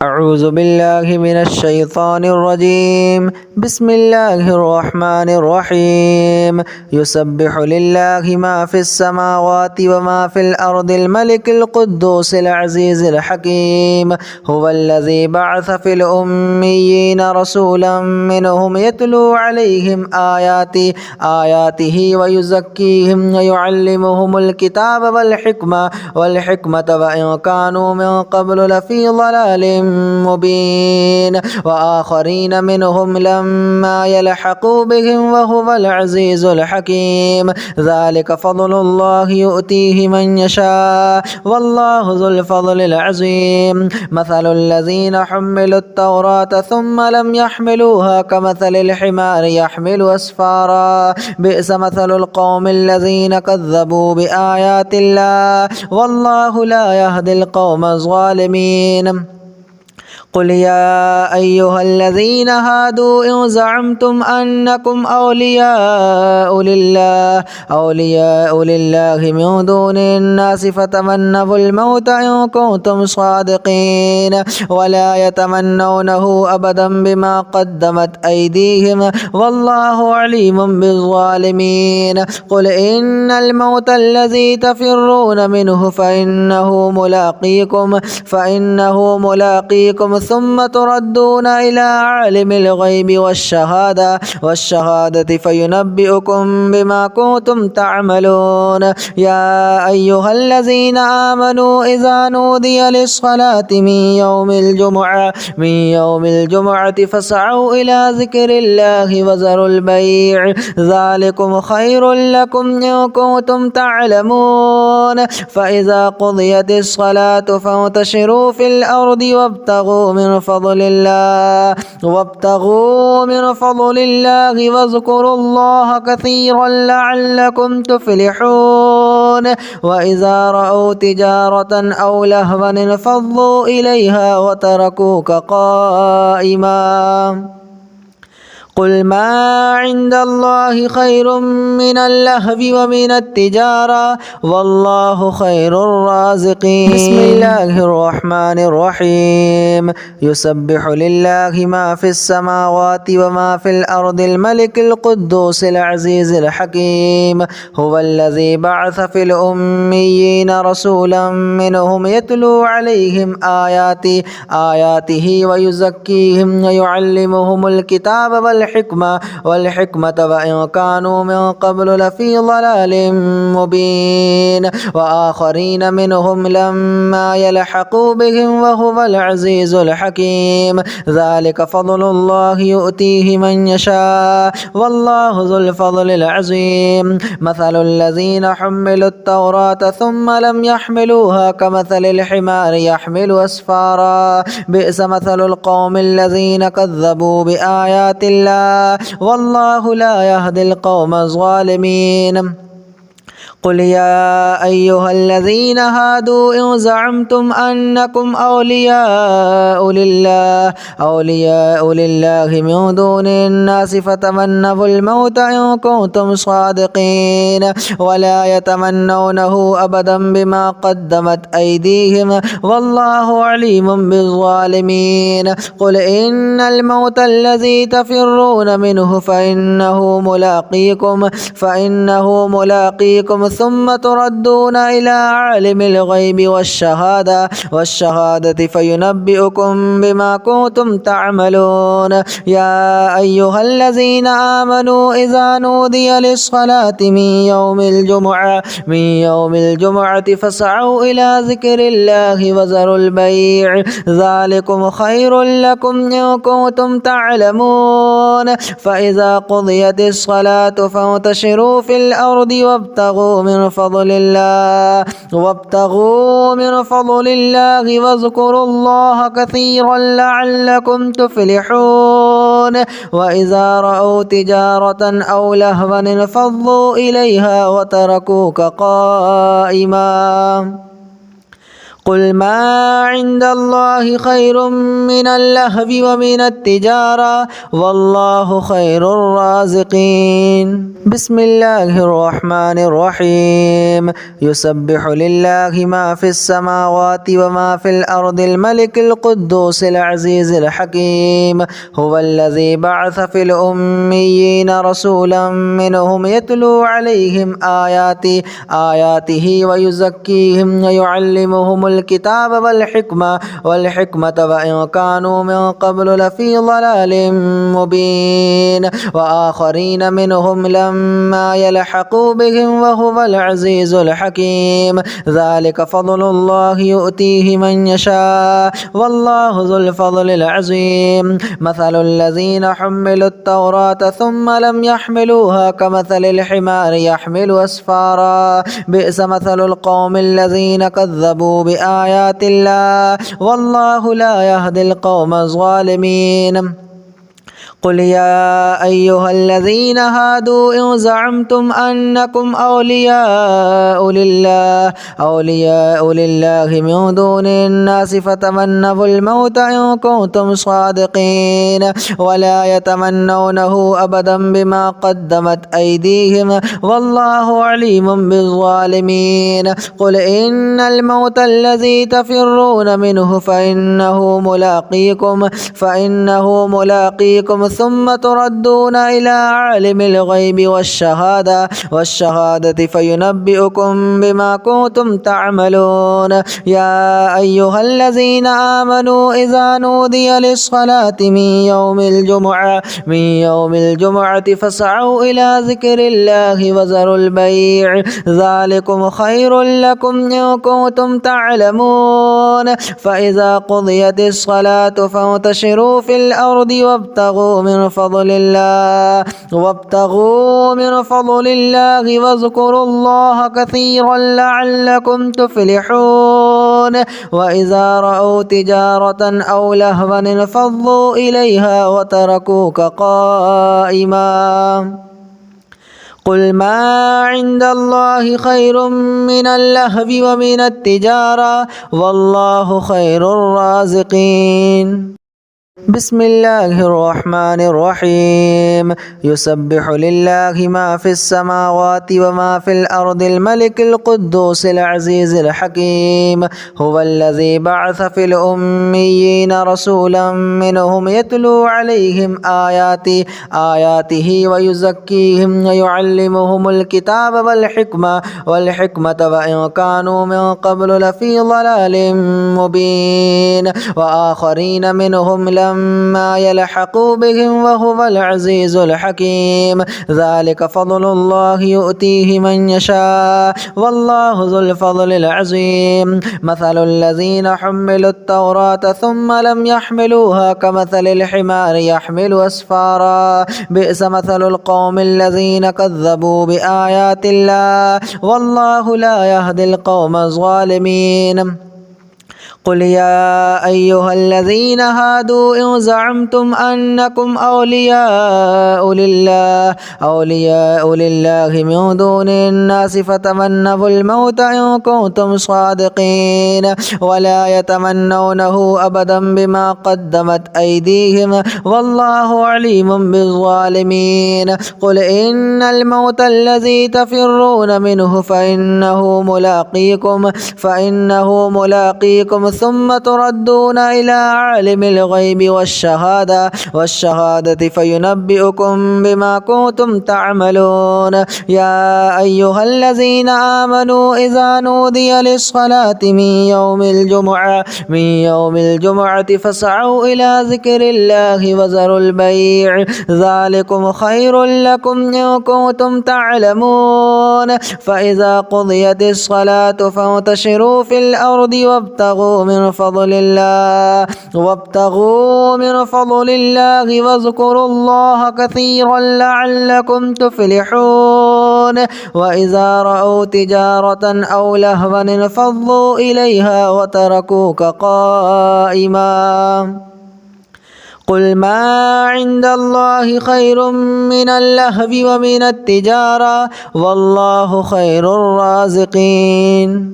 أعوذ بالله من الشيطان الرجيم. بسم الله الرحمن الرحيم. يسبح لله ما في السماوات وما في الأرض الملك القدوس العزيز الحكيم. هو الذي بعث في الأميين رسولا منهم يتلو عليهم آياته ويزكيهم ويعلمهم الكتاب والحكمة وإن كانوا من قبل لفي ضلال مبين وآخرين منهم لما يلحقوا بهم وهو العزيز الحكيم. ذلك فضل الله يؤتيه من يشاء والله ذو الفضل العظيم. مثل الذين حملوا التوراة ثم لم يحملوها كمثل الحمار يحمل أسفارا بئس مثل القوم الذين كذبوا بآيات الله والله لا يهدي القوم الظالمين. قل يا أيها الذين هادوا إن زعمتم أنكم أولياء لله من دون الناس فتمنوا الموت إن كنتم صادقين ولا يتمنونه أبدا بما قدمت أيديهم والله عليم بالظالمين. قل إن الموت الذي تفرون منه فإنه ملاقيكم ثم تردون إلى عالم الغيب والشهادة فينبئكم بما كنتم تعملون. يا أيها الذين آمنوا إذا نودي للصلاة من يوم الجمعة فاسعوا إلى ذكر الله وذروا البيع ذلكم خير لكم إن كنتم تعلمون. فإذا قضيت الصلاة فانتشروا في الأرض وابتغوا من فضل الله واذكروا الله كثيرا لعلكم تفلحون. وإذا رأوا تجارة أو لهوا انفضوا إليها وتركوك قائما. قل ما عند الله خير من اللهو ومن التجارة والله خير الرازقين. بسم الله الرحمن الرحيم. يسبح لله ما في السماوات وما في الأرض الملك القدوس العزيز الحكيم. هو الذي بعث في الأميين رسولا منهم يتلو عليهم آياته ويزكيهم ويعلمهم الكتاب والحكمة وإن كانوا من قبل لفي ضلال مبين وآخرين منهم لما يلحقوا بهم وهو العزيز الحكيم. ذلك فضل الله يؤتيه من يشاء والله ذو الفضل العظيم. مثل الذين حملوا التوراة ثم لم يحملوها كمثل الحمار يحمل أسفارا بئس مثل القوم الذين كذبوا بآيات الله والله لا يهدي القوم الظالمين. قل يا أيها الذين هادوا إن زعمتم أنكم أولياء لله من دون الناس فتمنوا الموت إن كنتم صادقين ولا يتمنونه أبدا بما قدمت أيديهم والله عليم بالظالمين. قل إن الموت الذي تفرون منه فإنه ملاقيكم ثم تردون إلى عالم الغيب والشهادة فينبئكم بما كنتم تعملون. يا أيها الذين آمنوا إذا نودي للصلاة من يوم الجمعة فاسعوا إلى ذكر الله وذروا البيع ذلكم خير لكم إن كنتم تعلمون. فإذا قضيت الصلاة فانتشروا في الأرض وابتغوا من فضل الله واذكروا الله كثيرا لعلكم تفلحون. وإذا رأوا تجارة أو لهوا انفضوا إليها وتركوك قائما. قل ما عند الله خير من اللهو ومن التجارة والله خير الرازقين. بسم الله الرحمن الرحيم. يسبح لله ما في السماوات وما في الأرض الملك القدوس العزيز الحكيم. هو الذي بعث في الأميين رسولا منهم يتلو عليهم آياته ويزكيهم ويعلمهم الكتاب والحكمة وإن كانوا من قبل لفي ضلال مبين وآخرين منهم لما يلحقوا بهم وهو العزيز الحكيم. ذلك فضل الله يؤتيه من يشاء والله ذو الفضل العظيم. مثل الذين حملوا التوراة ثم لم يحملوها كمثل الحمار يحمل أسفارا بئس مثل القوم الذين كذبوا بآيات الله والله لا يهدي القوم الظالمين. قل يا أيها الذين هادوا إن زعمتم أنكم أولياء لله من دون الناس فتمنوا الموت إن كنتم صادقين ولا يتمنونه أبدا بما قدمت أيديهم والله عليم بالظالمين. قل إن الموت الذي تفرون منه فإنه ملاقيكم ثم تردون إلى عالم الغيب والشهادة فينبئكم بما كنتم تعملون. يا أيها الذين آمنوا إذا نودي للصلاة من يوم الجمعة فاسعوا إلى ذكر الله وذروا البيع ذلكم خير لكم إن كنتم تعلمون. فإذا قضيت الصلاة فانتشروا في الأرض وابتغوا من فضل الله واذكروا الله كثيرا لعلكم تفلحون. وإذا رأوا تجارة أو لهوا انفضوا إليها وتركوك قائما. قل ما عند الله خير من اللهو ومن التجارة والله خير الرازقين. بسم الله الرحمن الرحيم. يسبح لله ما في السماوات وما في الأرض الملك القدوس العزيز الحكيم. هو الذي بعث في الأميين رسولا منهم يتلو عليهم آياته ويزكيهم ويعلمهم الكتاب والحكمة وإن كانوا من قبل لفي ضلال مبين وآخرين منهم لما يلحقوا بهم وهو العزيز الحكيم. ذلك فضل الله يؤتيه من يشاء والله ذو الفضل العظيم. مثل الذين حملوا التوراة ثم لم يحملوها كمثل الحمار يحمل أسفارا بئس مثل القوم الذين كذبوا بآيات الله والله لا يهدي القوم الظالمين. قل يا أيها الذين هادوا إن زعمتم أنكم أولياء لله من دون الناس فتمنوا الموت إن كنتم صادقين ولا يتمنونه أبدا بما قدمت أيديهم والله عليم بالظالمين. قل إن الموت الذي تفرون منه فإنه ملاقيكم ثم تردون إلى عالم الغيب والشهادة فينبئكم بما كنتم تعملون. يا أيها الذين آمنوا إذا نودي للصلاة من يوم الجمعة فاسعوا إلى ذكر الله وذروا البيع ذلكم خير لكم إن كنتم تعلمون. فإذا قضيت الصلاة فانتشروا في الأرض وابتغوا من فضل الله واذكروا الله كثيرا لعلكم تفلحون. وإذا رأوا تجارة أو لهوا انفضوا إليها وتركوك قائما. قل ما عند الله خير من اللهو ومن التجارة والله خير الرازقين.